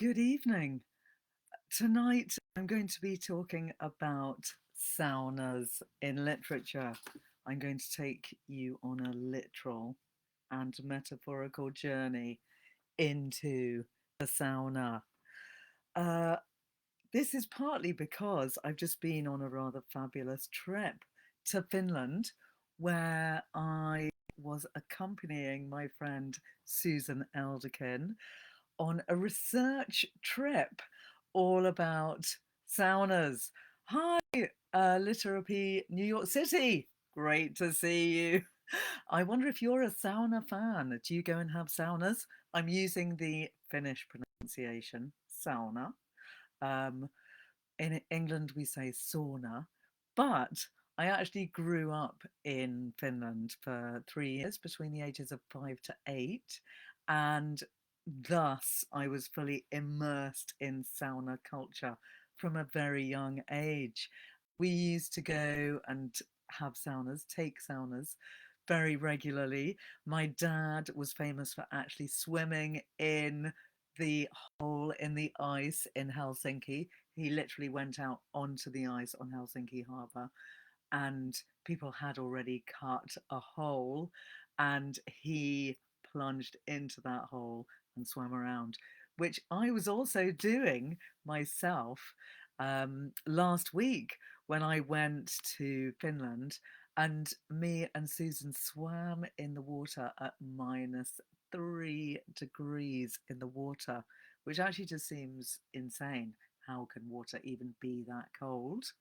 Good evening. Tonight I'm going to be talking about saunas in literature. I'm going to take you on a literal and metaphorical journey into the sauna. Uh, this is partly because I've just been on a rather fabulous trip to Finland where I was accompanying my friend Susan Elderkin on a research trip all about saunas. Hi, Literapi, New York City. Great to see you. I wonder if you're a sauna fan. Do you go and have saunas? I'm using the Finnish pronunciation, sauna. Um, in England, we say sauna, but I actually grew up in Finland for 3 years between the ages of 5 to 8, and thus I was fully immersed in sauna culture from a very young age. We used to go and have saunas, take saunas very regularly. My dad was famous for actually swimming in the hole in the ice in Helsinki. He literally went out onto the ice on Helsinki harbour, and people had already cut a hole, and he plunged into that hole and swam around, which I was also doing myself last week when I went to Finland, and me and Susan swam in the water at -3 degrees in the water, which actually just seems insane. How can water even be that cold?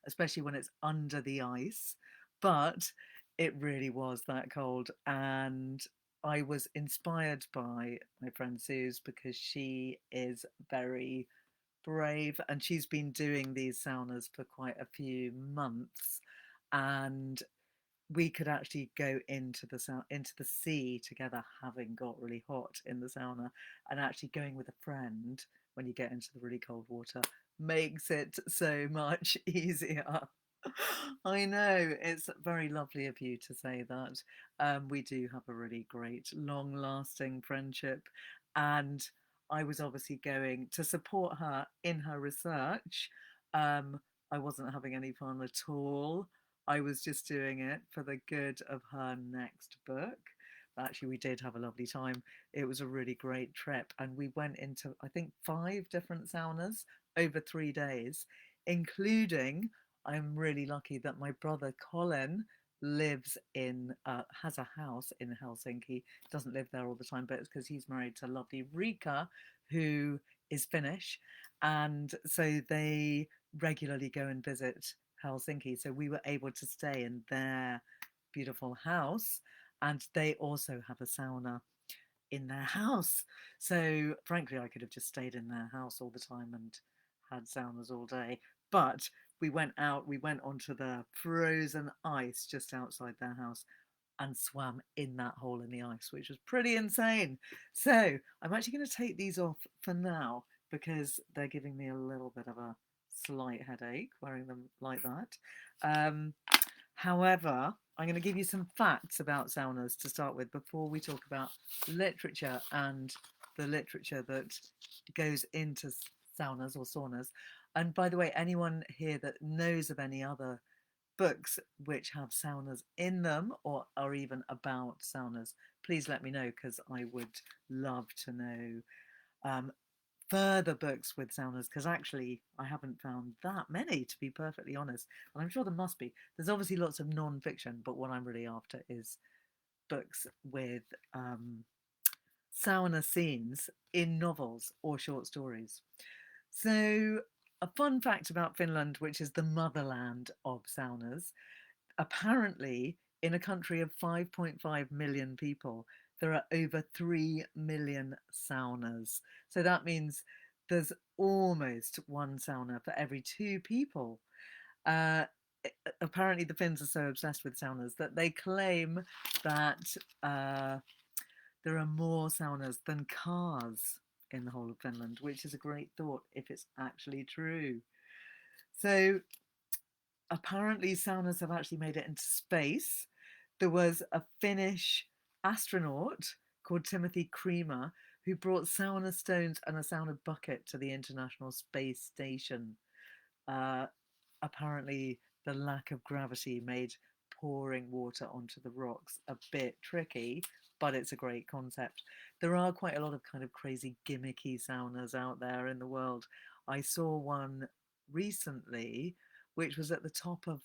Especially when it's under the ice. But it really was that cold. And I was inspired by my friend Suze because she is very brave and she's been doing these saunas for quite a few months. And we could actually go into the sea together, having got really hot in the sauna, and actually going with a friend when you get into the really cold water makes it so much easier. I know, it's very lovely of you to say that. We do have a really great, long lasting friendship. And I was obviously going to support her in her research. Um, I wasn't having any fun at all. I was just doing it for the good of her next book. But actually, we did have a lovely time. It was a really great trip. And we went into, I think, 5 different saunas over 3 days, including, I'm really lucky that my brother Colin lives in, has a house in Helsinki, doesn't live there all the time, but it's because he's married to lovely Rika, who is Finnish. And so they regularly go and visit Helsinki. So we were able to stay in their beautiful house, and they also have a sauna in their house. So frankly, I could have just stayed in their house all the time and had saunas all day. But we went onto the frozen ice just outside their house and swam in that hole in the ice, which was pretty insane. So I'm actually going to take these off for now because they're giving me a little bit of a slight headache wearing them like that. Um, However, I'm going to give you some facts about saunas to start with before we talk about literature and the literature that goes into saunas or saunas. And by the way, anyone here that knows of any other books which have saunas in them or are even about saunas, please let me know because I would love to know um, further books with saunas, because actually I haven't found that many, to be perfectly honest, and I'm sure there must be. There's obviously lots of non-fiction, but what I'm really after is books with sauna scenes in novels or short stories. So a fun fact about Finland, which is the motherland of saunas: apparently in a country of 5.5 million people, there are over 3 million saunas. So that means there's almost one sauna for every 2 people. Uh, Apparently, the Finns are so obsessed with saunas that they claim that there are more saunas than cars in the whole of Finland, which is a great thought if it's actually true. So apparently saunas have actually made it into space. There was a Finnish astronaut called Timothy Creamer who brought sauna stones and a sauna bucket to the International Space Station. Uh, Apparently, the lack of gravity made pouring water onto the rocks a bit tricky, but it's a great concept. There are quite a lot of kind of crazy gimmicky saunas out there in the world. I saw one recently, which was at the top of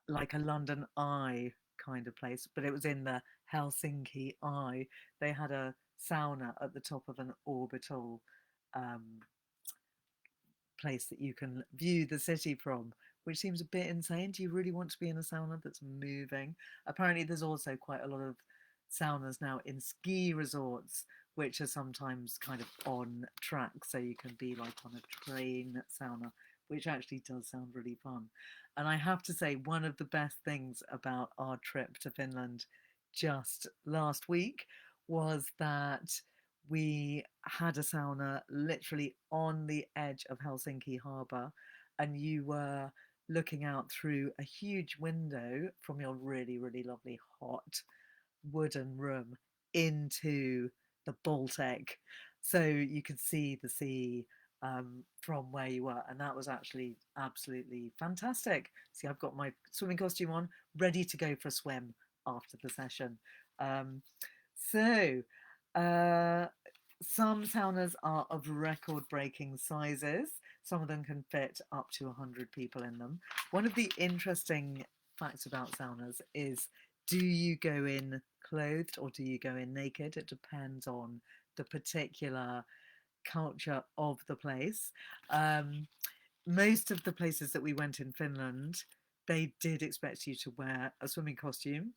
like a London Eye kind of place, but it was in the Helsinki Eye. They had a sauna at the top of an orbital um, place that you can view the city from, which seems a bit insane. Do you really want to be in a sauna that's moving? Apparently, there's also quite a lot of saunas now in ski resorts, which are sometimes kind of on track. So you can be like on a train sauna, which actually does sound really fun. And I have to say, one of the best things about our trip to Finland just last week was that we had a sauna literally on the edge of Helsinki harbour, and you were looking out through a huge window from your really, really lovely hot wooden room into the Baltic. So you could see the sea from where you were, and that was actually absolutely fantastic. See, I've got my swimming costume on, ready to go for a swim after the session. Um, so, uh, some saunas are of record breaking sizes. Some of them can fit up to 100 people in them. One of the interesting facts about saunas is, do you go in clothed or do you go in naked? It depends on the particular culture of the place. Um, Most of the places that we went in Finland, they did expect you to wear a swimming costume,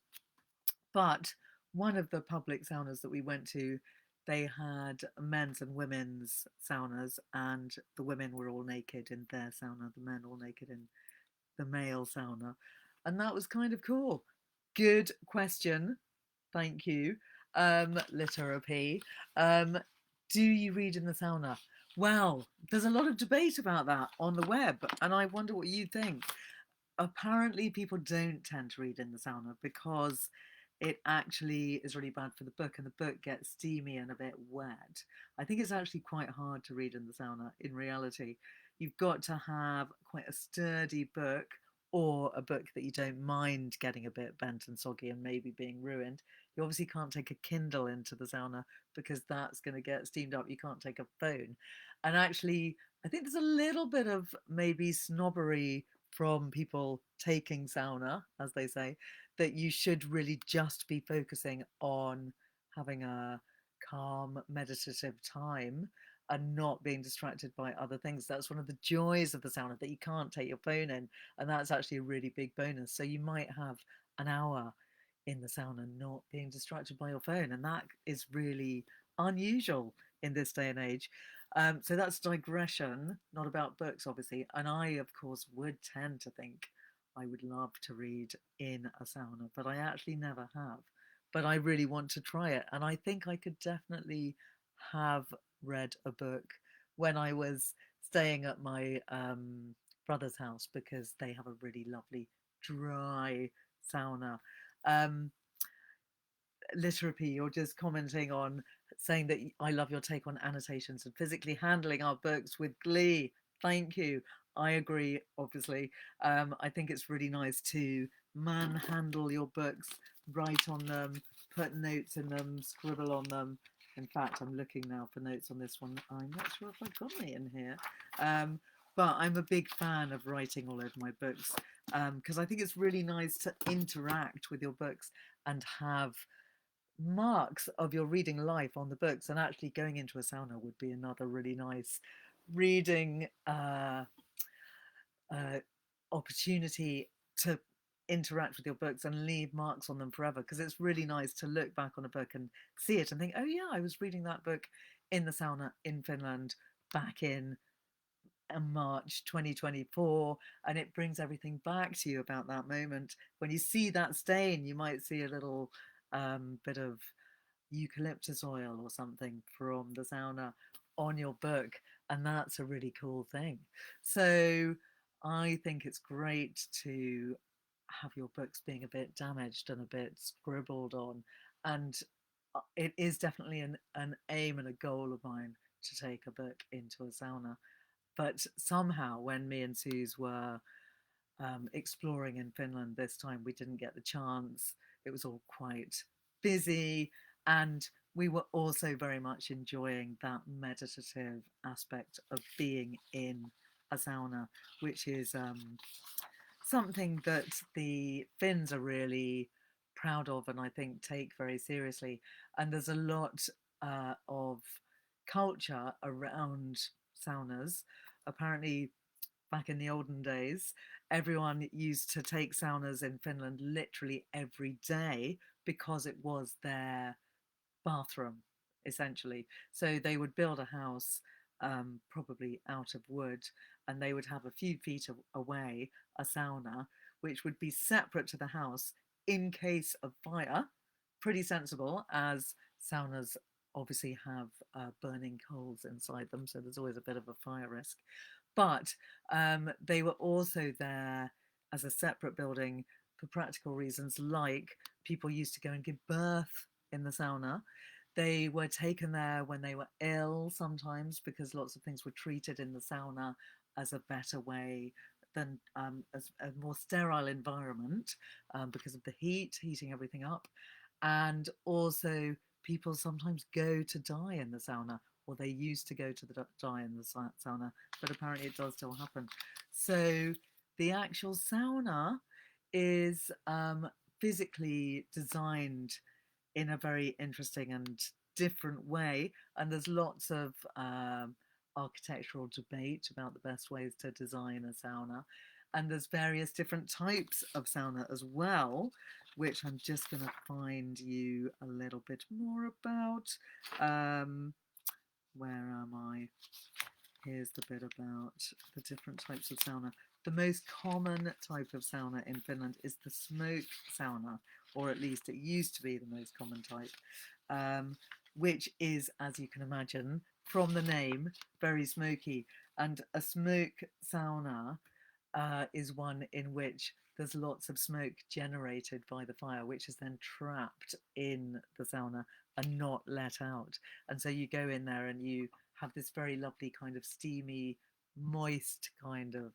but one of the public saunas that we went to, they had men's and women's saunas, and the women were all naked in their sauna, the men all naked in the male sauna. And that was kind of cool. Good question. Thank you. Litter P. Um, do you read in the sauna? Well, there's a lot of debate about that on the web, and I wonder what you think. Apparently people don't tend to read in the sauna because it actually is really bad for the book, and the book gets steamy and a bit wet. I think it's actually quite hard to read in the sauna in reality. You've got to have quite a sturdy book, or a book that you don't mind getting a bit bent and soggy and maybe being ruined. You obviously can't take a Kindle into the sauna because that's going to get steamed up. You can't take a phone. And actually, I think there's a little bit of maybe snobbery from people taking sauna, as they say, that you should really just be focusing on having a calm, meditative time and not being distracted by other things. That's one of the joys of the sauna, that you can't take your phone in. And that's actually a really big bonus. So you might have an hour in the sauna not being distracted by your phone. And that is really unusual in this day and age. So that's digression, not about books, obviously. And I, of course, would tend to think I would love to read in a sauna, but I actually never have. But I really want to try it. And I think I could definitely have read a book when I was staying at my brother's house, because they have a really lovely dry sauna. Um, Literacy, you're just commenting on saying that I love your take on annotations and physically handling our books with glee. Thank you. I agree, obviously. I think it's really nice to manhandle your books, write on them, put notes in them, scribble on them. In fact, I'm looking now for notes on this one. I'm not sure if I've got any in here. But I'm a big fan of writing all over my books, because I think it's really nice to interact with your books and have marks of your reading life on the books. And actually going into a sauna would be another really nice reading uh, opportunity to interact with your books and leave marks on them forever, because it's really nice to look back on a book and see it and think, oh yeah, I was reading that book in the sauna in Finland back in March 2024, and it brings everything back to you about that moment. When you see that stain, you might see a little bit of eucalyptus oil or something from the sauna on your book, and that's a really cool thing. So I think it's great to have your books being a bit damaged and a bit scribbled on, and it is definitely an aim and a goal of mine to take a book into a sauna. But somehow, when me and Suze were exploring in Finland this time, we didn't get the chance. It was all quite busy, and we were also very much enjoying that meditative aspect of being in a sauna, which is something that the Finns are really proud of and I think take very seriously. And there's a lot of culture around saunas. Apparently, back in the olden days, everyone used to take saunas in Finland literally every day because it was their bathroom, essentially. So they would build a house, probably out of wood, and they would have a few feet away a sauna, which would be separate to the house in case of fire. Pretty sensible, as saunas obviously have burning coals inside them, so there's always a bit of a fire risk. But they were also there as a separate building for practical reasons, like people used to go and give birth in the sauna. They were taken there when they were ill sometimes because lots of things were treated in the sauna as a better way than as a more sterile environment because of the heating everything up. And also, people sometimes go to die in the sauna, or they used to go to die in the sauna, but apparently it does still happen. So the actual sauna is physically designed in a very interesting and different way. And there's lots of architectural debate about the best ways to design a sauna. And there's various different types of sauna as well, which I'm just going to find you a little bit more about. Where am I? Here's the bit about the different types of sauna. The most common type of sauna in Finland is the smoke sauna, or at least it used to be the most common type, which is, as you can imagine, from the name, very smoky. And a smoke sauna is one in which there's lots of smoke generated by the fire, which is then trapped in the sauna and not let out. And so you go in there and you have this very lovely kind of steamy, moist kind of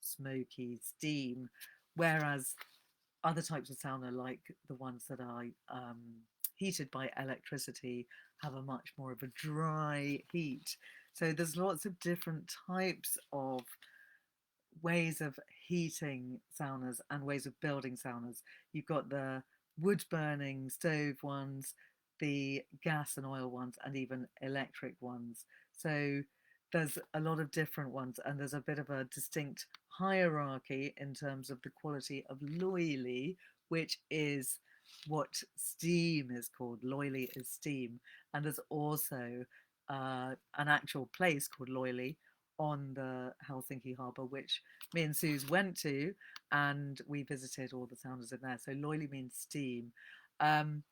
smoky steam. Whereas other types of sauna, like the ones that are heated by electricity, have a much more of a dry heat. So there's lots of different types of ways of heating saunas and ways of building saunas. You've got the wood burning stove ones, the gas and oil ones, and even electric ones. So there's a lot of different ones, and there's a bit of a distinct hierarchy in terms of the quality of loili, which is what steam is called. Loili is steam, and there's also an actual place called Loili on the Helsinki harbour, which me and Suze went to, and we visited all the saunas in there. So Loili means steam. Um,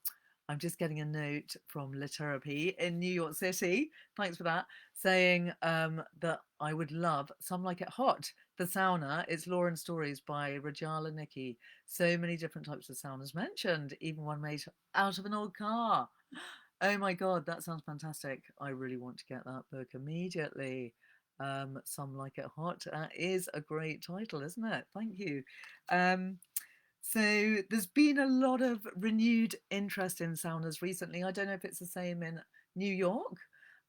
I'm just getting a note from Literapi in New York City. Thanks for that. Saying that I would love Some Like It Hot, the sauna. It's Lauren Stories by Rajala Nikki. So many different types of saunas mentioned, even one made out of an old car. Oh my God, that sounds fantastic. I really want to get that book immediately. Some Like It Hot is a great title, isn't it? Thank you. So there's been a lot of renewed interest in saunas recently. I don't know if it's the same in New York.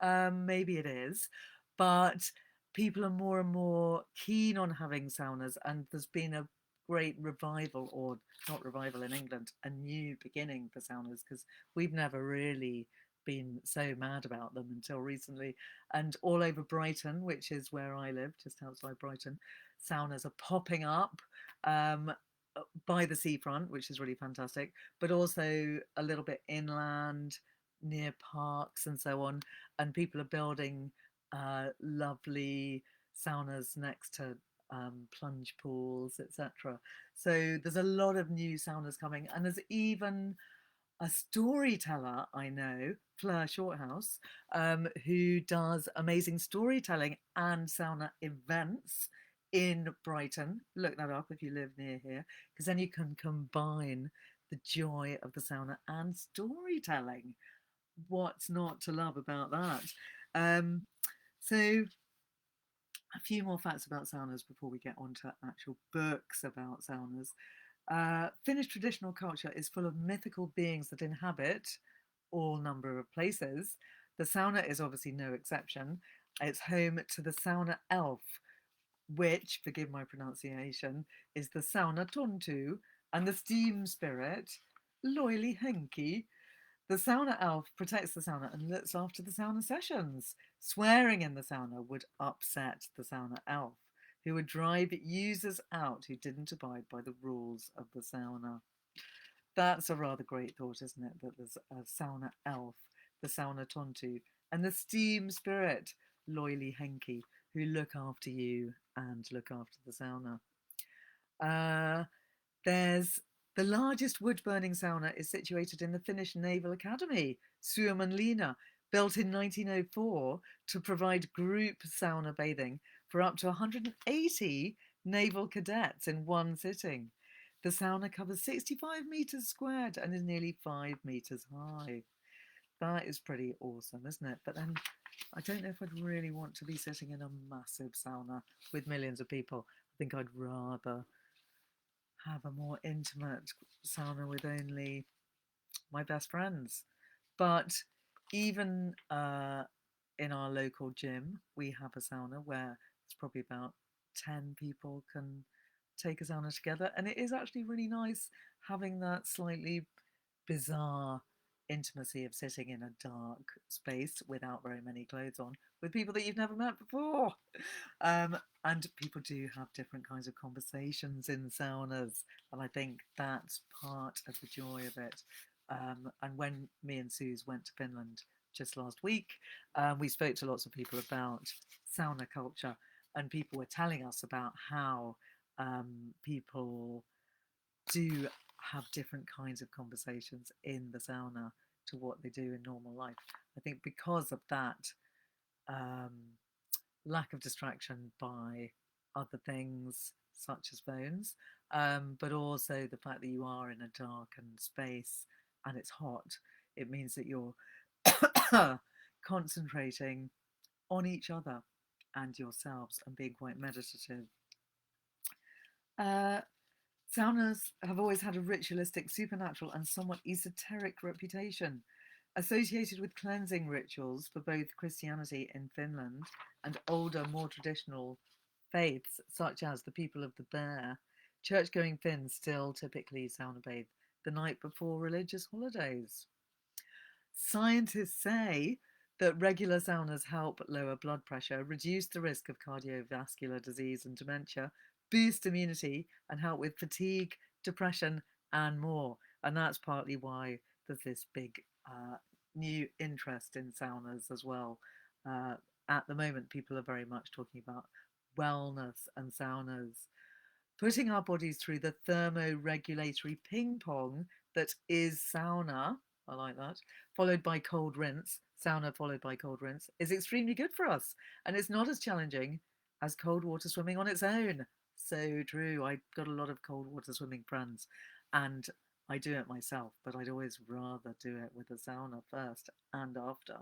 Maybe it is, but people are more and more keen on having saunas, and there's been a great revival, or not revival in England, a new beginning for saunas, because we've never really been so mad about them until recently. And all over Brighton, which is where I live, just outside Brighton, saunas are popping up. By the seafront, which is really fantastic, but also a little bit inland near parks and so on. And people are building lovely saunas next to plunge pools, etc. So there's a lot of new saunas coming, and there's even a storyteller I know, Fleur Shorthouse, who does amazing storytelling and sauna events in Brighton. Look that up if you live near here, because then you can combine the joy of the sauna and storytelling. what's not to love about that? Um, so a few more facts about saunas before we get on to actual books about saunas. Finnish traditional culture is full of mythical beings that inhabit all number of places. The sauna is obviously no exception. It's home to the sauna elf, which, forgive my pronunciation, is the sauna tontu, and the steam spirit, Loily Henki. The sauna elf protects the sauna and looks after the sauna sessions. Swearing in the sauna would upset the sauna elf, who would drive users out who didn't abide by the rules of the sauna. That's a rather great thought, isn't it? That there's a sauna elf, the sauna tontu, and the steam spirit, Loily Henki, who look after you and look after the sauna. Uh, there's the largest wood-burning sauna is situated in the Finnish Naval Academy, Suomenlinna, built in 1904 to provide group sauna bathing for up to 180 naval cadets in one sitting. The sauna covers 65 metres squared and is nearly 5 metres high. That is pretty awesome, isn't it? But then I don't know if I'd really want to be sitting in a massive sauna with millions of people. I think I'd rather have a more intimate sauna with only my best friends. But even in our local gym, we have a sauna where it's probably about 10 people can take a sauna together. And it is actually really nice having that slightly bizarre intimacy of sitting in a dark space without very many clothes on with people that you've never met before. And people do have different kinds of conversations in saunas, and I think that's part of the joy of it. And when me and Suze went to Finland just last week, we spoke to lots of people about sauna culture, and people were telling us about how people do have different kinds of conversations in the sauna to what they do in normal life. I think because of that um, lack of distraction by other things such as phones, but also the fact that you are in a darkened space and it's hot, it means that you're concentrating on each other and yourselves and being quite meditative. Uh, Saunas have always had a ritualistic, supernatural, and somewhat esoteric reputation, associated with cleansing rituals for both Christianity in Finland and older, more traditional faiths, such as the people of the Bear. Church-going Finns still typically sauna bathe the night before religious holidays. Scientists say that regular saunas help lower blood pressure, reduce the risk of cardiovascular disease and dementia, boost immunity, and help with fatigue, depression, and more. And that's partly why there's this big new interest in saunas as well. At the moment, people are very much talking about wellness and saunas, putting our bodies through the thermoregulatory ping pong that is sauna. I like that. Followed by cold rinse, sauna followed by cold rinse, is extremely good for us. And it's not as challenging as cold water swimming on its own. So true. I got a lot of cold water swimming friends and I do it myself, but I'd always rather do it with a sauna first and after.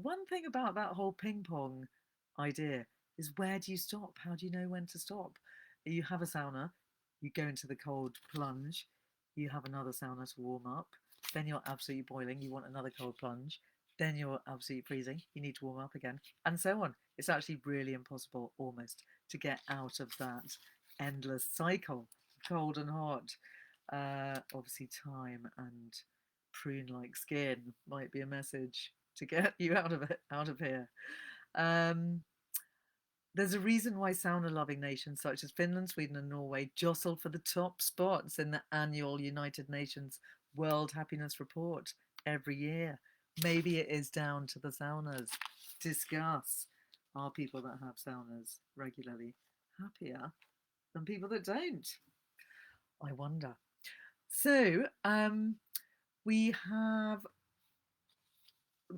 One thing about that whole ping pong idea is, where do you stop? How do you know when to stop? You have a sauna, you go into the cold plunge, you have another sauna to warm up, then you're absolutely boiling, you want another cold plunge, then you're absolutely freezing, you need to warm up again, and so on. It's actually really impossible almost to get out of that endless cycle, cold and hot. Obviously, time and prune-like skin might be a message to get you out of here. Um, there's a reason why sauna-loving nations such as Finland, Sweden, and Norway jostle for the top spots in the annual United Nations World Happiness Report every year. Maybe it is down to the saunas. Discuss. Are people that have saunas regularly happier than people that don't? I wonder. So, we have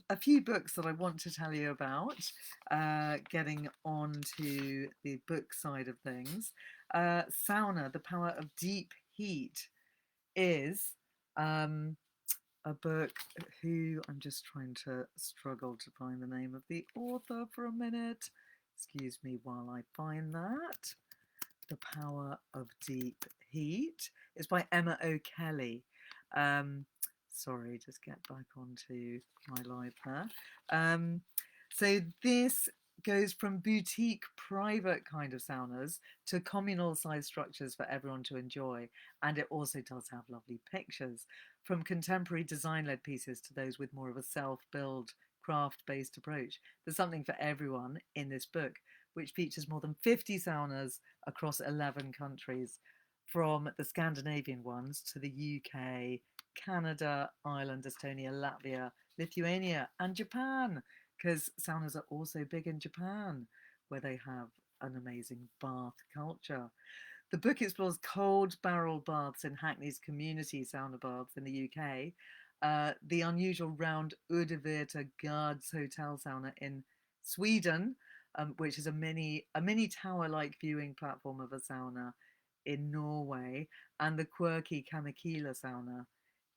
a few books that I want to tell you about, getting on to the book side of things. Sauna, The Power of Deep Heat, is a book who I'm just trying to struggle to find the name of the author for a minute. Excuse me while I find that. The Power of Deep Heat. It's by Emma O'Kelly. Um, Sorry, just get back onto my live there. So this goes from boutique private kind of saunas to communal size structures for everyone to enjoy, and it also does have lovely pictures, from contemporary design led pieces to those with more of a self build craft based approach. There's something for everyone in this book, which features more than 50 saunas across 11 countries, from the Scandinavian ones to the UK, Canada, Ireland, Estonia, Latvia, Lithuania, and Japan, because saunas are also big in Japan, where they have an amazing bath culture. The book explores cold barrel baths in Hackney's community sauna baths in the UK, the unusual round Udevita Guards Hotel sauna in Sweden, which is a mini tower-like viewing platform of a sauna in Norway, and the quirky Kamikila sauna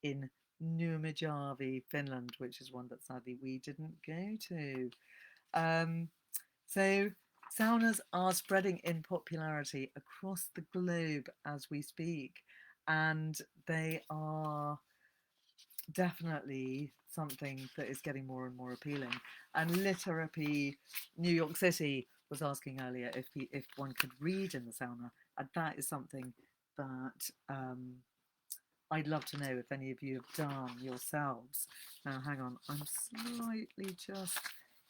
in Numijärvi, Finland, which is one that sadly we didn't go to. Um, so saunas are spreading in popularity across the globe as we speak, and they are definitely something that is getting more and more appealing. And Literapy New York City was asking earlier if one could read in the sauna, and that is something that I'd love to know if any of you have done yourselves. Now, hang on, I'm slightly just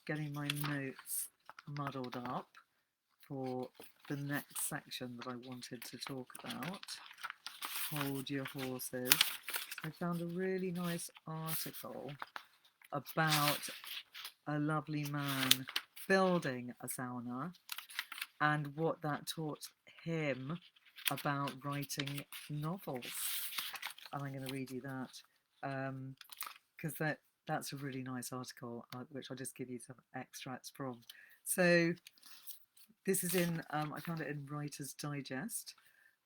getting my notes muddled up for the next section that I wanted to talk about. Hold your horses. I found a really nice article about a lovely man building a sauna and what that taught him about writing novels. And I'm going to read you that because that's a really nice article, which I'll just give you some extracts from. So this is in, I found it in Writer's Digest.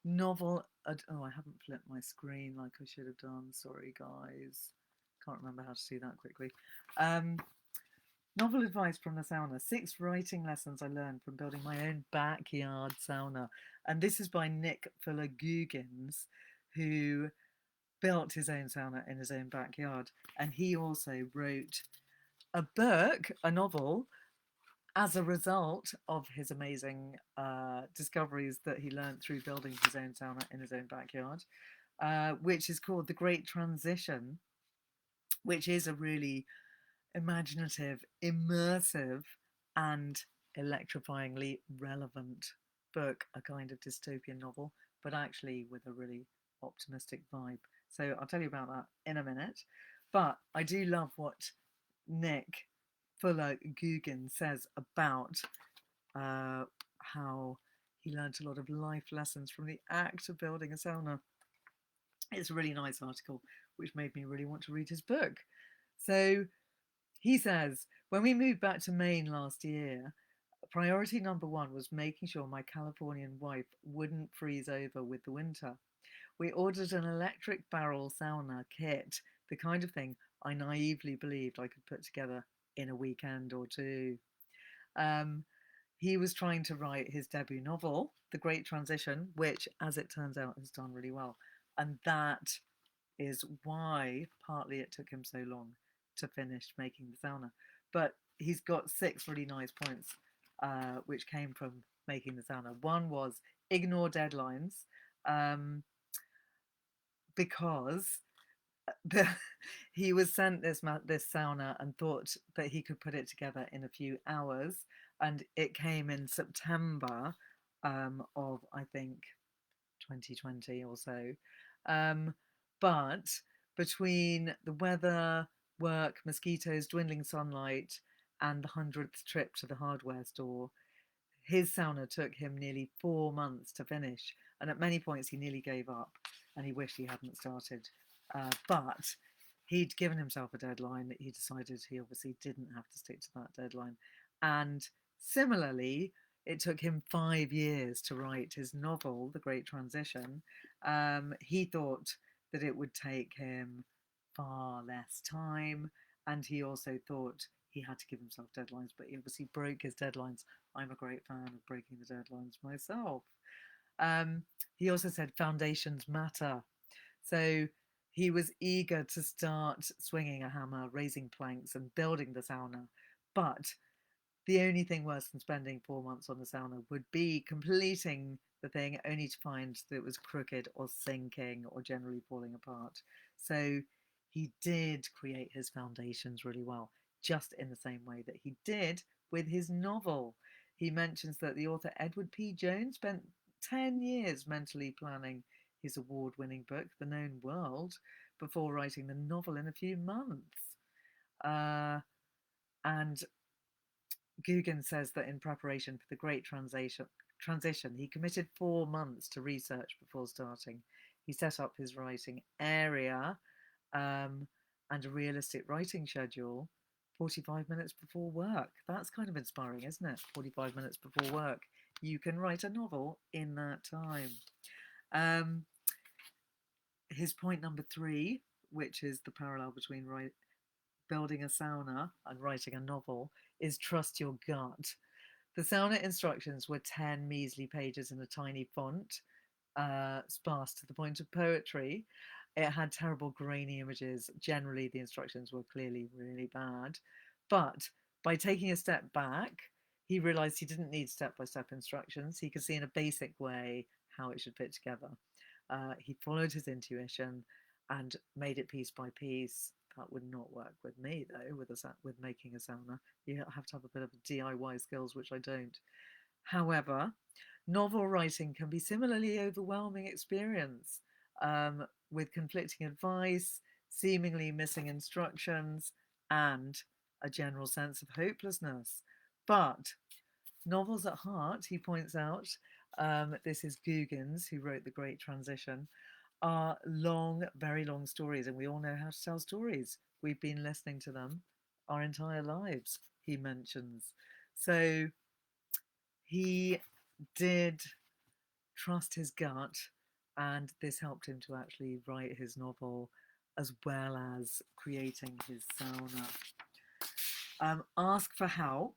Novel, oh, I haven't flipped my screen like I should have done. Sorry, guys. Can't remember how to do that quickly. Novel advice from the sauna. 6 writing lessons I learned from building my own backyard sauna. And this is by Nick Fuller Googins, who built his own sauna in his own backyard. And he also wrote a book, a novel, as a result of his amazing discoveries that he learned through building his own sauna in his own backyard, which is called The Great Transition, which is a really imaginative, immersive, and electrifyingly relevant book, a kind of dystopian novel, but actually with a really optimistic vibe. So I'll tell you about that in a minute. But I do love what Nick Fuller Guggen says about how he learned a lot of life lessons from the act of building a sauna. It's a really nice article, which made me really want to read his book. So he says, when we moved back to Maine last year, priority number 1 was making sure my Californian wife wouldn't freeze over with the winter. We ordered an electric barrel sauna kit, the kind of thing I naively believed I could put together in a weekend or two. He was trying to write his debut novel, The Great Transition, which, as it turns out, has done really well. And that is why partly it took him so long to finish making the sauna. But he's got 6 really nice points, which came from making the sauna. One was ignore deadlines, because he was sent this sauna and thought that he could put it together in a few hours, and it came in September of, I think, 2020 or so. But between the weather, work, mosquitoes, dwindling sunlight, and the 100th trip to the hardware store, his sauna took him nearly 4 months to finish, and at many points he nearly gave up and he wished he hadn't started. But he'd given himself a deadline. He decided he obviously didn't have to stick to that deadline. And similarly, it took him 5 years to write his novel, The Great Transition. He thought that it would take him far less time. And he also thought he had to give himself deadlines, but he obviously broke his deadlines. I'm a great fan of breaking the deadlines myself. Um, he also said foundations matter. So he was eager to start swinging a hammer, raising planks, and building the sauna. But the only thing worse than spending 4 months on the sauna would be completing the thing only to find that it was crooked or sinking or generally falling apart. So he did create his foundations really well, just in the same way that he did with his novel. He mentions that the author Edward P. Jones spent 10 years mentally planning his award winning book, The Known World, before writing the novel in a few months. And Guggen says that in preparation for the Great Transition, he committed 4 months to research before starting. He set up his writing area and a realistic writing schedule 45 minutes before work. That's kind of inspiring, isn't it? 45 minutes before work. You can write a novel in that time. His point number 3, which is the parallel between building a sauna and writing a novel, is trust your gut. The sauna instructions were 10 measly pages in a tiny font, sparse to the point of poetry. It had terrible grainy images. Generally, the instructions were clearly really bad. But by taking a step back, he realized he didn't need step-by-step instructions. He could see in a basic way how it should fit together. He followed his intuition and made it piece by piece. That would not work with me though, with making a sauna. You have to have a bit of DIY skills, which I don't. However, novel writing can be similarly overwhelming experience, with conflicting advice, seemingly missing instructions, and a general sense of hopelessness. But novels at heart, he points out, this is Guggen's, who wrote The Great Transition, are long, very long stories, and we all know how to tell stories. We've been listening to them our entire lives, he mentions. So he did trust his gut, and this helped him to actually write his novel as well as creating his sauna. Ask for help.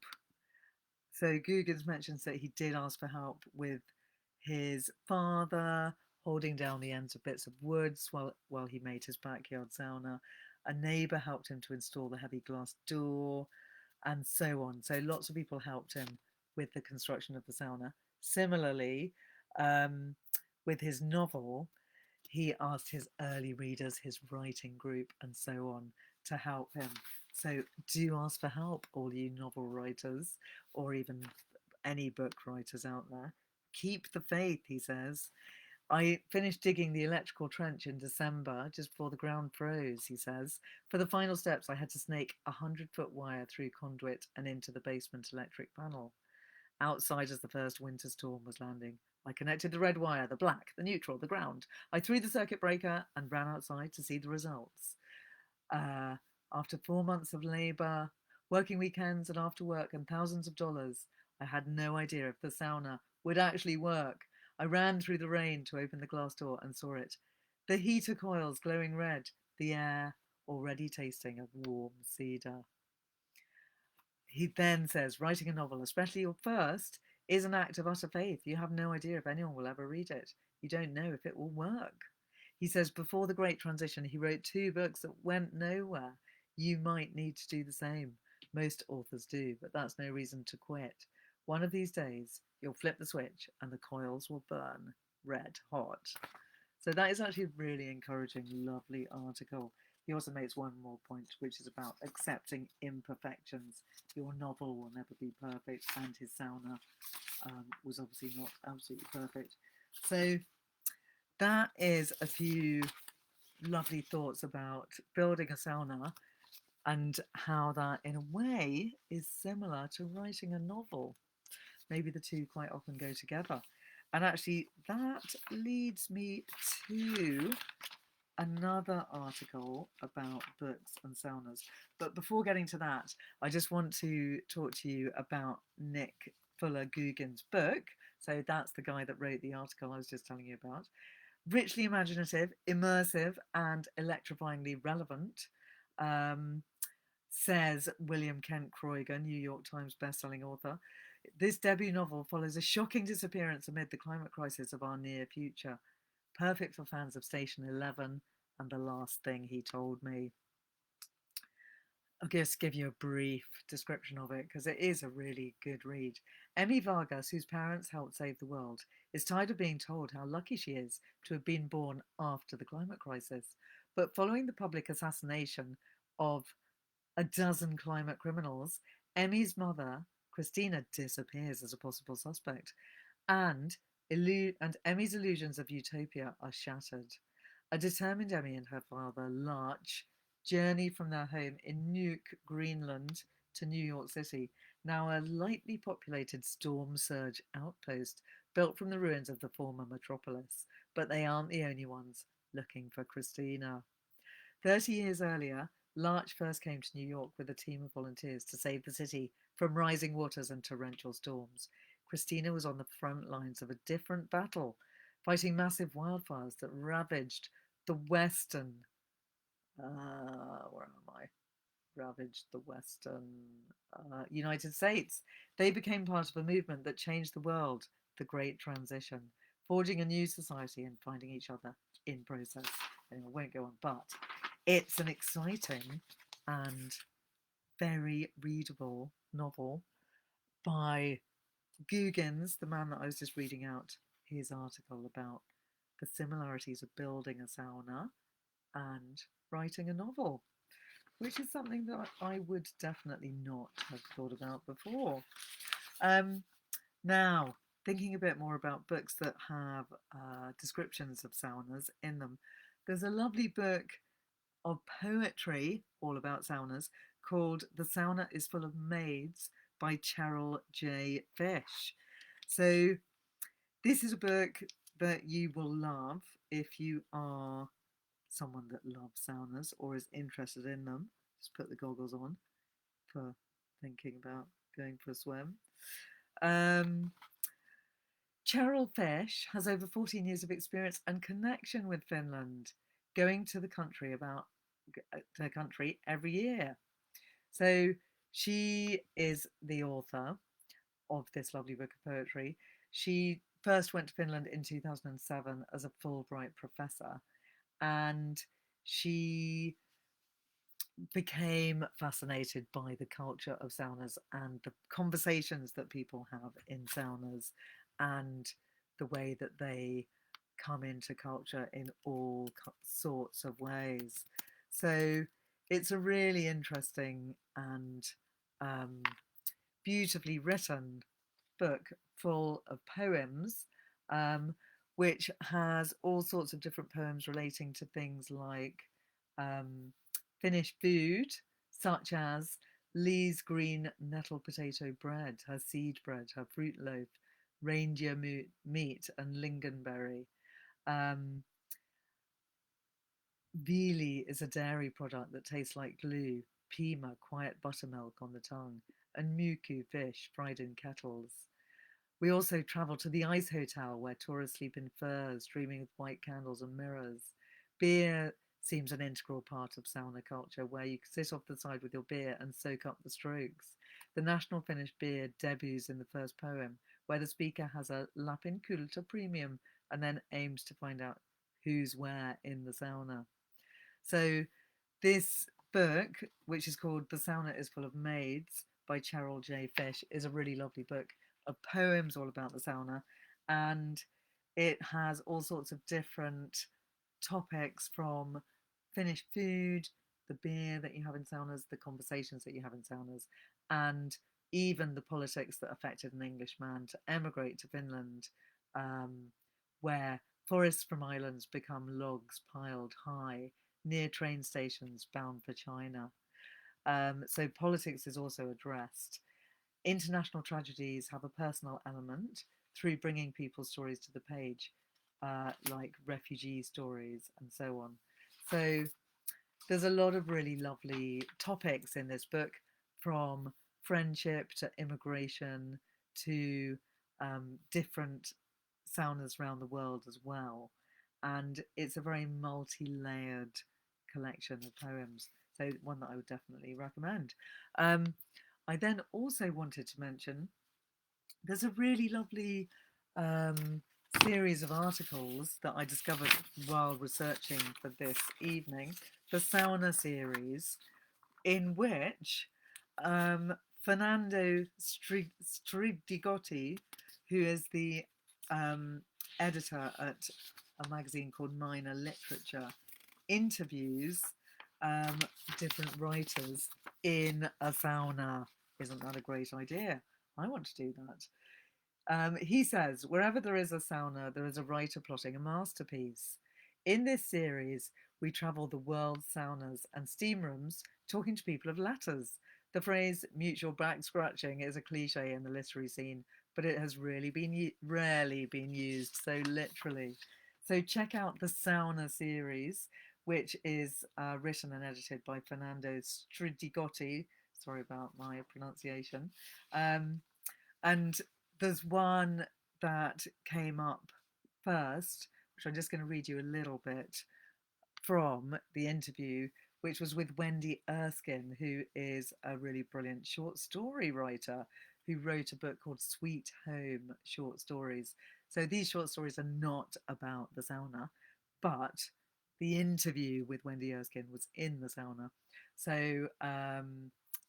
So Guggens mentions that he did ask for help with his father holding down the ends of bits of woods while he made his backyard sauna. A neighbour helped him to install the heavy glass door, and so on. So lots of people helped him with the construction of the sauna. Similarly, with his novel, he asked his early readers, his writing group, and so on to help him. So do ask for help, all you novel writers, or even any book writers out there. Keep the faith, he says. I finished digging the electrical trench in December, just before the ground froze, he says. For the final steps, I had to snake 100-foot wire through conduit and into the basement electric panel. Outside, as the first winter storm was landing, I connected the red wire, the black, the neutral, the ground. I threw the circuit breaker and ran outside to see the results. After 4 months of labour, working weekends and after work and thousands of dollars, I had no idea if the sauna would actually work. I ran through the rain to open the glass door and saw it. The heater coils glowing red, the air already tasting of warm cedar. He then says, writing a novel, especially your first, is an act of utter faith. You have no idea if anyone will ever read it. You don't know if it will work. He says before the Great Transition, he wrote 2 books that went nowhere. You might need to do the same. Most authors do, but that's no reason to quit. One of these days, you'll flip the switch and the coils will burn red hot. So that is actually a really encouraging, lovely article. He also makes one more point, which is about accepting imperfections. Your novel will never be perfect, and his sauna was obviously not absolutely perfect. So that is a few lovely thoughts about building a sauna and how that, in a way, is similar to writing a novel. Maybe the two quite often go together. And actually, that leads me to another article about books and saunas. But before getting to that, I just want to talk to you about Nick Fuller Guggen's book. So that's the guy that wrote the article I was just telling you about. Richly imaginative, immersive, and electrifyingly relevant. Um, Says William Kent Kroiger, New York Times bestselling author. This debut novel follows a shocking disappearance amid the climate crisis of our near future. Perfect for fans of Station 11 and The Last Thing He Told Me. I'll just give you a brief description of it because it is a really good read. Emmy Vargas, whose parents helped save the world, is tired of being told how lucky she is to have been born after the climate crisis. But following the public assassination of a dozen climate criminals, Emmy's mother, Christina, disappears as a possible suspect, and, and Emmy's illusions of utopia are shattered. A determined Emmy and her father, Larch, journey from their home in Nuuk, Greenland, to New York City, now a lightly populated storm surge outpost built from the ruins of the former metropolis. But they aren't the only ones looking for Christina. 30 years earlier, Larch first came to New York with a team of volunteers to save the city from rising waters and torrential storms. Christina was on the front lines of a different battle, fighting massive wildfires that ravaged the western, where am I? Ravaged the western United States. They became part of a movement that changed the world, the Great Transition, forging a new society and finding each other in process. And I won't go on, but it's an exciting and very readable novel by Googins, the man that I was just reading out his article about the similarities of building a sauna and writing a novel, which is something that I would definitely not have thought about before. Um, Now, thinking a bit more about books that have descriptions of saunas in them, there's a lovely book of poetry all about saunas called The Sauna is Full of Maids by Cheryl J. Fish. So, this is a book that you will love if you are someone that loves saunas or is interested in them. Just put the goggles on for thinking about going for a swim. Um, Cheryl Fish has over 14 years of experience and connection with Finland, going to the country every year. So she is the author of this lovely book of poetry. She first went to Finland in 2007 as a Fulbright professor, and she became fascinated by the culture of saunas and the conversations that people have in saunas and the way that they come into culture in all sorts of ways. So it's a really interesting and um, beautifully written book full of poems, um, which has all sorts of different poems relating to things like um, Finnish food, such as Lee's green nettle potato bread, her seed bread, her fruit loaf, reindeer meat, and lingonberry. Um, Viili is a dairy product that tastes like glue, Pima, quiet buttermilk on the tongue, and Muku fish fried in kettles. We also travel to the Ice Hotel, where tourists sleep in furs, dreaming of white candles and mirrors. Beer seems an integral part of sauna culture, where you sit off the side with your beer and soak up the strokes. The national Finnish beer debuts in the first poem, where the speaker has a Lapin Kulta premium and then aims to find out who's where in the sauna. So this book, which is called The Sauna is Full of Maids by Cheryl J. Fish, is a really lovely book of poems all about the sauna. And it has all sorts of different topics from Finnish food, the beer that you have in saunas, the conversations that you have in saunas, and even the politics that affected an Englishman to emigrate to Finland, um, where forests from islands become logs piled high near train stations bound for China. So politics is also addressed. International tragedies have a personal element through bringing people's stories to the page, like refugee stories and so on. So there's a lot of really lovely topics in this book, from friendship to immigration to different saunas around the world as well. and it's a very multi-layered collection of poems. So one that I would definitely recommend. Um, I then also wanted to mention there's a really lovely um, series of articles that I discovered while researching for this evening, the Sauna series, in which um, Fernando Stridigotti, who is the um, editor at a magazine called Minor Literature, interviews um, different writers in a sauna. Isn't that a great idea? I want to do that. He says, wherever there is a sauna, there is a writer plotting a masterpiece. In this series, we travel the world's saunas and steam rooms talking to people of letters. The phrase mutual back scratching is a cliche in the literary scene, but it has rarely been used so literally. So check out the Sauna series, which is written and edited by Fernando Stridigotti. Sorry about my pronunciation. Um, and there's one that came up first, which I'm just going to read you a little bit from the interview, which was with Wendy Erskine, who is a really brilliant short story writer who wrote a book called Sweet Home Short Stories. So these short stories are not about the sauna, but the interview with Wendy Erskine was in the sauna. So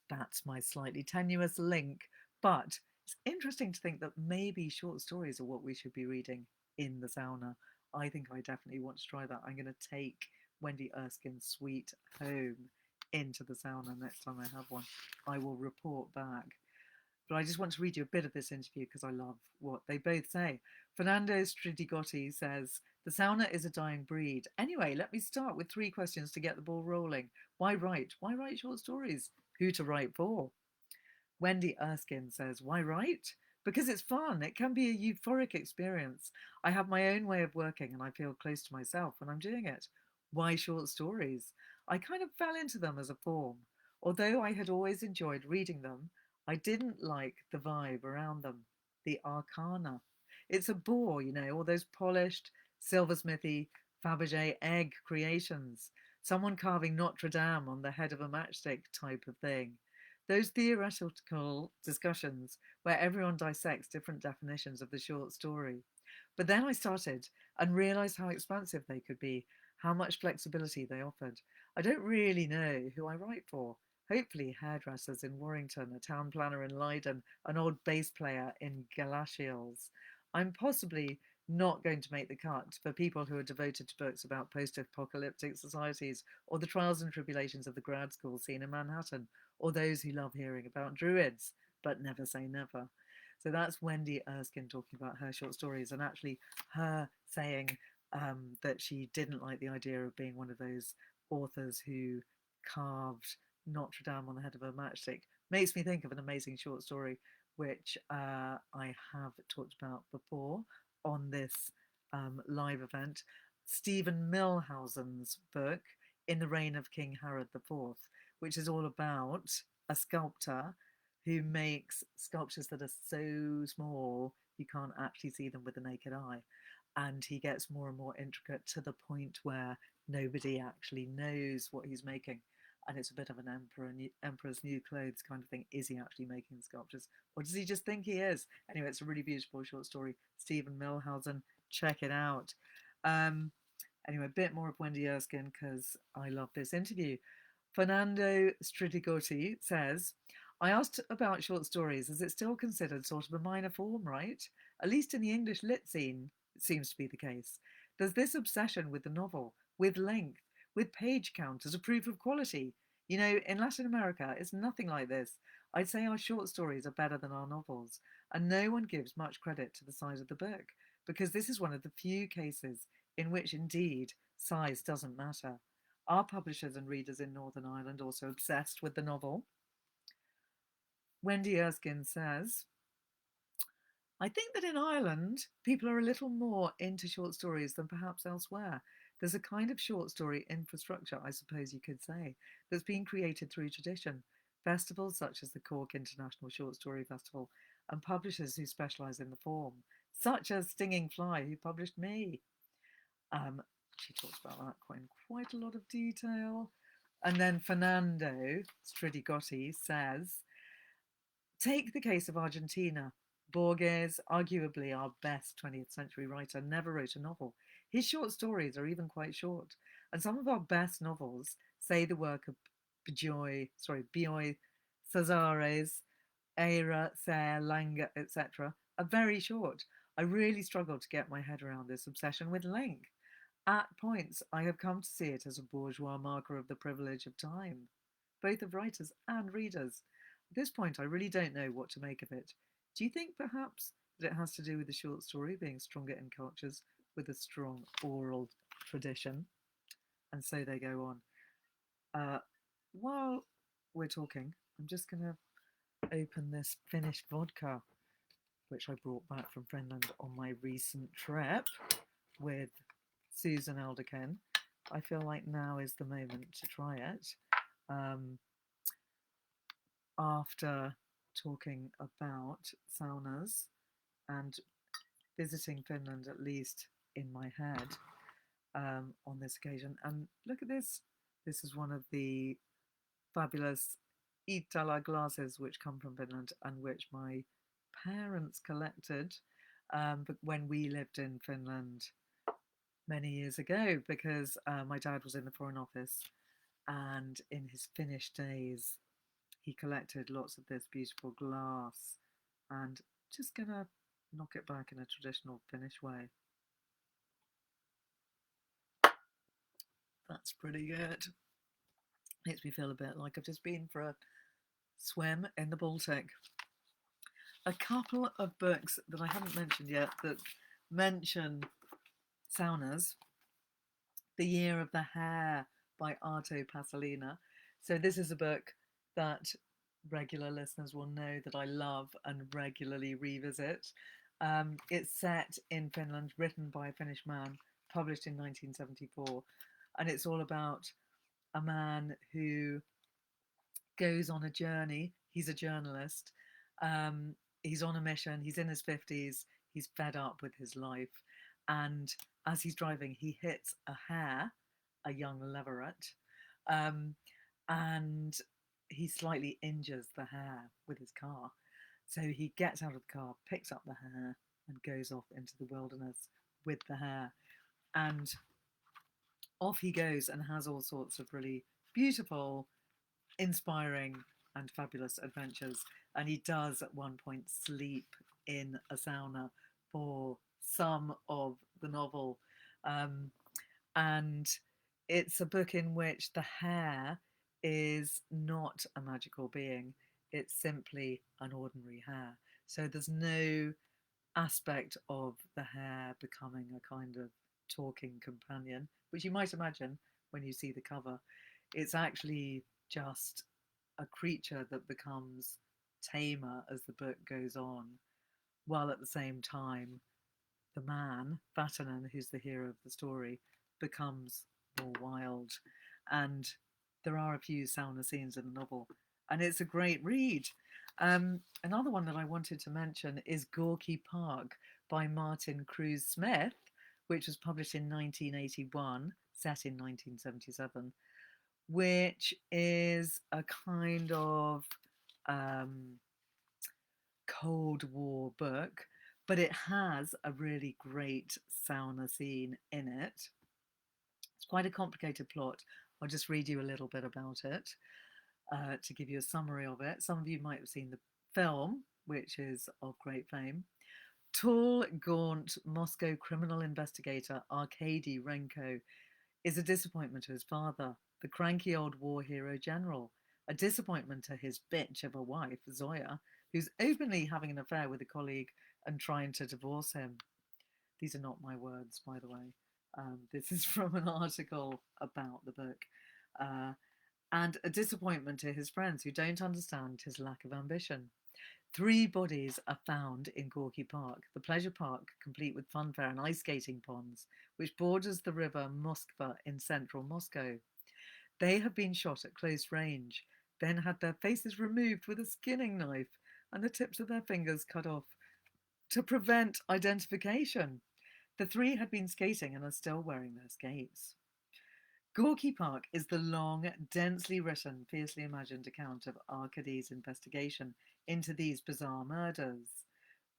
that's my slightly tenuous link, but it's interesting to think that maybe short stories are what we should be reading in the sauna. I think I definitely want to try that. I'm going to take Wendy Erskine's Sweet Home into the sauna next time I have one. I will report back. But I just want to read you a bit of this interview because I love what they both say. Fernando Stridigotti says, the sauna is a dying breed. Anyway, let me start with 3 questions to get the ball rolling. Why write? Why write short stories? Who to write for? Wendy Erskine says, why write? Because it's fun. It can be a euphoric experience. I have my own way of working and I feel close to myself when I'm doing it. Why short stories? I kind of fell into them as a form. Although I had always enjoyed reading them, I didn't like the vibe around them, the arcana. It's a bore, all those polished, silversmithy, Fabergé egg creations. Someone carving Notre Dame on the head of a matchstick type of thing. Those theoretical discussions where everyone dissects different definitions of the short story. But then I started and realised how expansive they could be, how much flexibility they offered. I don't really know who I write for. Hopefully, hairdressers in Warrington, a town planner in Leiden, an old bass player in Galashiels. I'm possibly not going to make the cut for people who are devoted to books about post apocalyptic societies or the trials and tribulations of the grad school scene in Manhattan, or those who love hearing about druids, but never say never. So that's Wendy Erskine talking about her short stories, and actually her saying that she didn't like the idea of being one of those authors who carved Notre Dame on the head of a matchstick. Makes me think of an amazing short story which I have talked about before on this live event. Stephen Milhausen's book, In the Reign of King Herod IV, which is all about a sculptor who makes sculptures that are so small you can't actually see them with the naked eye. And he gets more and more intricate to the point where nobody actually knows what he's making. And it's a bit of an emperor's new clothes kind of thing. Is he actually making sculptures, or does he just think he is? Anyway, it's a really beautiful short story. Stephen Milhausen, check it out. Anyway, a bit more of Wendy Erskine because I love this interview. Fernando Stridigotti says, I asked about short stories as it's still considered sort of a minor form, right? At least in the English lit scene, it seems to be the case. There's this obsession with the novel, with length, with page count as a proof of quality. In Latin America, it's nothing like this. I'd say our short stories are better than our novels, and no one gives much credit to the size of the book, because this is one of the few cases in which indeed size doesn't matter. Are publishers and readers in Northern Ireland also obsessed with the novel? Wendy Erskine says, I think that in Ireland, people are a little more into short stories than perhaps elsewhere. There's a kind of short story infrastructure, I suppose you could say, that's been created through tradition. Festivals such as the Cork International Short Story Festival and publishers who specialise in the form, such as Stinging Fly, who published me. Um, she talks about that in quite a lot of detail. And then Fernando Stridigotti says, take the case of Argentina. Borges, arguably our best 20th century writer, never wrote a novel. His short stories are even quite short. And some of our best novels, say the work of Bioy Casares, Eira, Sayre, Langer, etc., are very short. I really struggle to get my head around this obsession with length. At points, I have come to see it as a bourgeois marker of the privilege of time, both of writers and readers. At this point, I really don't know what to make of it. Do you think perhaps that it has to do with the short story being stronger in cultures with a strong oral tradition? And so they go on. While we're talking, I'm just going to open this finished vodka, which I brought back from Finland on my recent trip with Susan Elderkin. I feel like now is the moment to try it. Um, After talking about saunas and visiting Finland, at least in my head, on this occasion. And look at this. This is one of the fabulous Itala glasses which come from Finland and which my parents collected, but when we lived in Finland many years ago, because my dad was in the Foreign Office, and in his Finnish days he collected lots of this beautiful glass. And just gonna knock it back in a traditional Finnish way. That's pretty good. Makes me feel a bit like I've just been for a swim in the Baltic. A couple of books that I haven't mentioned yet that mention saunas. The Year of the Hare by Arto Pasolina. So this is a book that regular listeners will know that I love and regularly revisit. It's set in Finland, written by a Finnish man, published in 1974, and it's all about a man who goes on a journey. He's a journalist. He's on a mission. He's in his 50s. He's fed up with his life. And as he's driving, he hits a hare, a young leveret, um, and he slightly injures the hare with his car. So he gets out of the car, picks up the hare, and goes off into the wilderness with the hare. And off he goes and has all sorts of really beautiful, inspiring, and fabulous adventures. And he does at one point sleep in a sauna for some of the novel. Um, and it's a book in which the hare is not a magical being, it's simply an ordinary hare. So there's no aspect of the hare becoming a kind of talking companion, which you might imagine when you see the cover. It's actually just a creature that becomes tamer as the book goes on, while at the same time, the man, Vatanen, who's the hero of the story, becomes more wild. And there are a few sauna scenes in the novel, and it's a great read. Another one that I wanted to mention is Gorky Park by Martin Cruz Smith, which was published in 1981, set in 1977, which is a kind of um, Cold War book, but it has a really great sauna scene in it. It's quite a complicated plot. I'll just read you a little bit about it to give you a summary of it. Some of you might have seen the film, which is of great fame. Tall, gaunt Moscow criminal investigator Arkady Renko is a disappointment to his father, the cranky old war hero general, a disappointment to his bitch of a wife, Zoya, who's openly having an affair with a colleague and trying to divorce him. These are not my words, by the way. This is from an article about the book. Uh, and a disappointment to his friends who don't understand his lack of ambition. 3 bodies are found in Gorky Park, the pleasure park complete with funfair and ice skating ponds, which borders the river Moskva in central Moscow. They have been shot at close range, then had their faces removed with a skinning knife and the tips of their fingers cut off to prevent identification. The three had been skating and are still wearing their skates. Gorky Park is the long, densely written, fiercely imagined account of Arcady's investigation into these bizarre murders,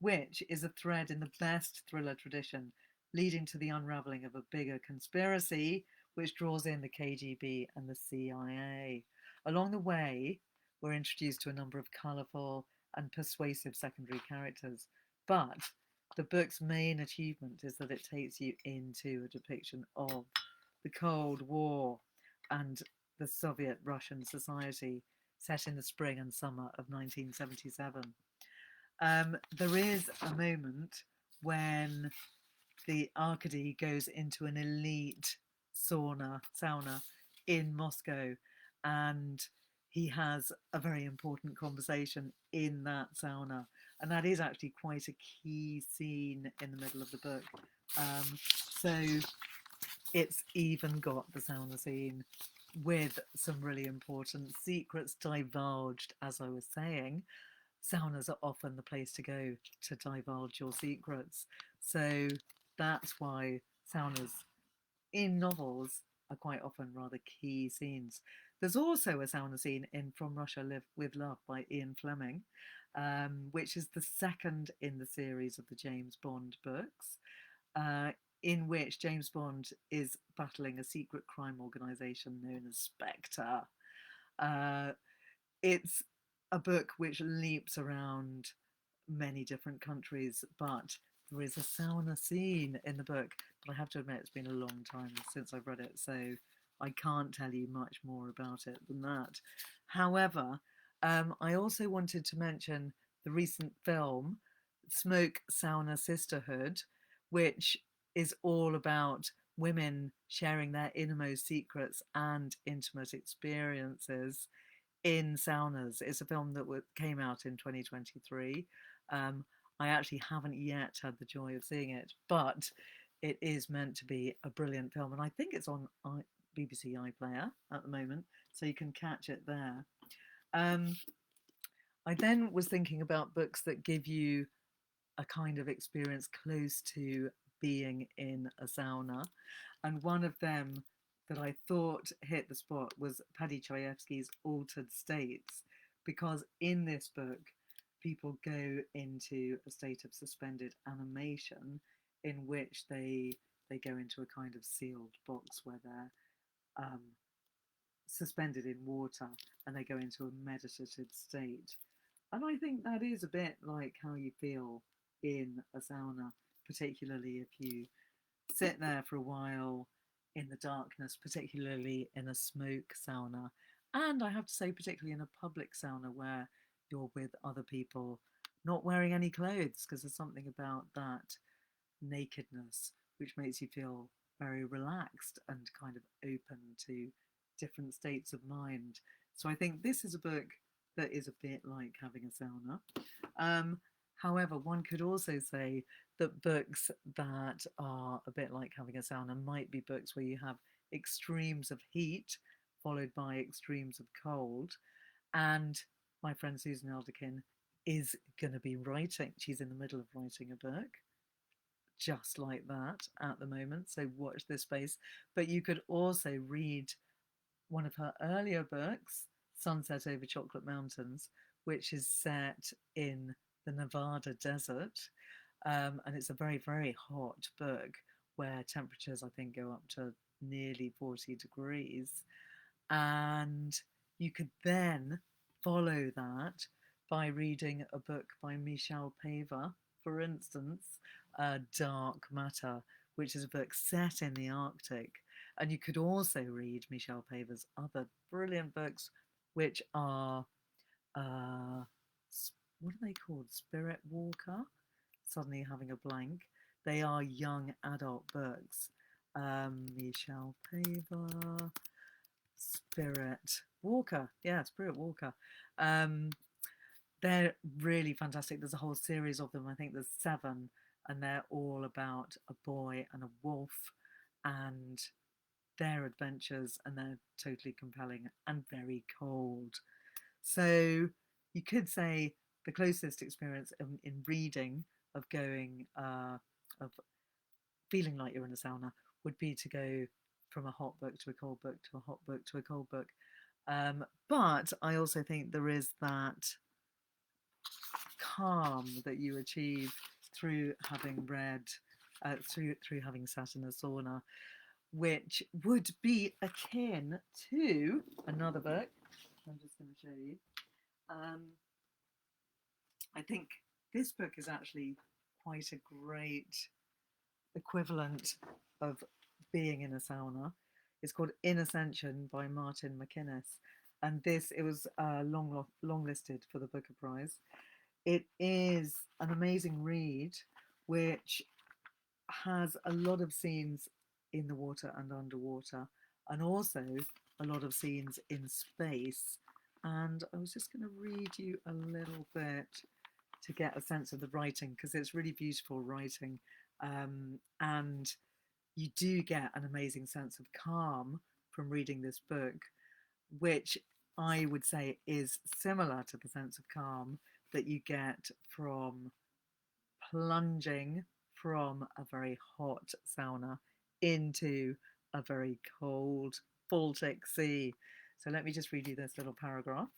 which is a thread in the best thriller tradition, leading to the unravelling of a bigger conspiracy which draws in the KGB and the CIA. Along the way, we're introduced to a number of colourful and persuasive secondary characters, but the book's main achievement is that it takes you into a depiction of the Cold War and the Soviet Russian society set in the spring and summer of 1977. There is a moment when the Arkady goes into an elite sauna in Moscow, and he has a very important conversation in that sauna, and that is actually quite a key scene in the middle of the book. So it's even got the sauna scene with some really important secrets divulged, as I was saying. Saunas are often the place to go to divulge your secrets. So that's why saunas in novels are quite often rather key scenes. There's also a sauna scene in From Russia Live with Love by Ian Fleming, which is the second in the series of the James Bond books, in which James Bond is battling a secret crime organisation known as Spectre. Uh, it's a book which leaps around many different countries, but there is a sauna scene in the book. But I have to admit, it's been a long time since I've read it, so I can't tell you much more about it than that. However, I also wanted to mention the recent film Smoke Sauna Sisterhood, which is all about women sharing their innermost secrets and intimate experiences in saunas. It's a film that came out in 2023. I actually haven't yet had the joy of seeing it, but it is meant to be a brilliant film, and I think it's on BBC iPlayer at the moment, so you can catch it there. I then was thinking about books that give you a kind of experience close to being in a sauna, and one of them that I thought hit the spot was Paddy Chayefsky's Altered States, because in this book, people go into a state of suspended animation in which they go into a kind of sealed box where they're suspended in water and they go into a meditative state. And I think that is a bit like how you feel in a sauna, particularly if you sit there for a while in the darkness, particularly in a smoke sauna. And I have to say, particularly in a public sauna where you're with other people not wearing any clothes, because there's something about that nakedness which makes you feel very relaxed and kind of open to different states of mind. So I think this is a book that is a bit like having a sauna. However, one could also say that books that are a bit like having a sauna might be books where you have extremes of heat followed by extremes of cold. And my friend Susan Elderkin is going to be writing, she's in the middle of writing a book just like that at the moment. So watch this space. But you could also read one of her earlier books, Sunset Over Chocolate Mountains, which is set in the Nevada desert. And it's a very, very hot book where temperatures, I think, go up to nearly 40 degrees. And you could then follow that by reading a book by Michelle Paver, for instance, Dark Matter, which is a book set in the Arctic. And you could also read Michelle Paver's other brilliant books, which are, what are they called? Spirit Walker? Suddenly having a blank. They are young adult books. Michelle Paver, Spirit Walker. Yeah, Spirit Walker. They're really fantastic. There's a whole series of them. I think there's 7, and they're all about a boy and a wolf and their adventures, and they're totally compelling and very cold. So you could say the closest experience in reading of going of feeling like you're in a sauna would be to go from a hot book to a cold book to a hot book to a cold book. But I also think there is that calm that you achieve through having read, through having sat in a sauna, which would be akin to another book. I'm just going to show you. I think this book is actually quite a great equivalent of being in a sauna. It's called In Ascension by Martin McInnes, and it was long listed for the Booker Prize. It is an amazing read, which has a lot of scenes in the water and underwater, and also a lot of scenes in space. And I was just going to read you a little bit to get a sense of the writing, because it's really beautiful writing. And you do get an amazing sense of calm from reading this book, which I would say is similar to the sense of calm that you get from plunging from a very hot sauna into a very cold Baltic Sea. So let me just read you this little paragraph.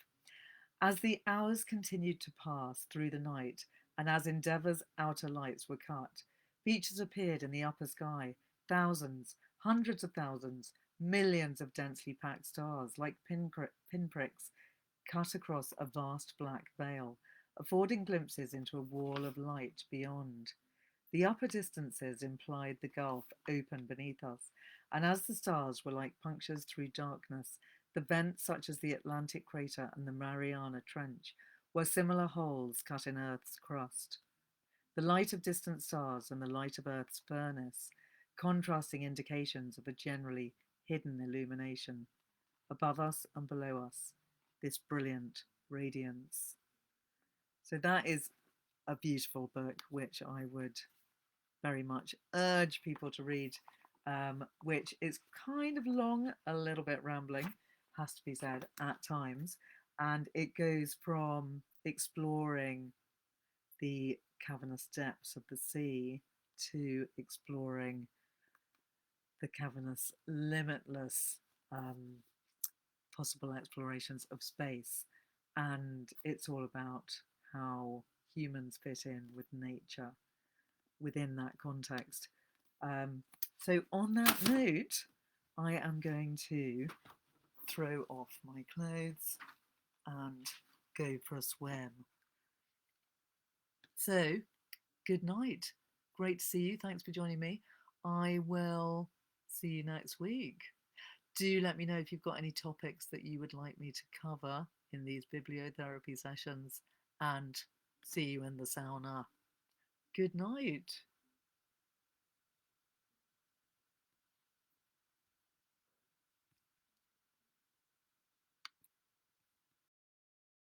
As the hours continued to pass through the night, and as Endeavour's outer lights were cut, features appeared in the upper sky, thousands, hundreds of thousands, millions of densely packed stars, like pinpricks cut across a vast black veil, affording glimpses into a wall of light beyond. The upper distances implied the gulf open beneath us, and as the stars were like punctures through darkness, the vents such as the Atlantic crater and the Mariana Trench were similar holes cut in Earth's crust. The light of distant stars and the light of Earth's furnace, contrasting indications of a generally hidden illumination. Above us and below us, this brilliant radiance. So that is a beautiful book, which I would very much urge people to read, which is kind of long, a little bit rambling, has to be said, at times. And it goes from exploring the cavernous depths of the sea to exploring the cavernous, limitless possible explorations of space. And it's all about how humans fit in with nature within that context. So, on that note, I am going to throw off my clothes and go for a swim. So, good night. Great to see you. Thanks for joining me. I will see you next week. Do let me know if you've got any topics that you would like me to cover in these bibliotherapy sessions, and see you in the sauna. Good night.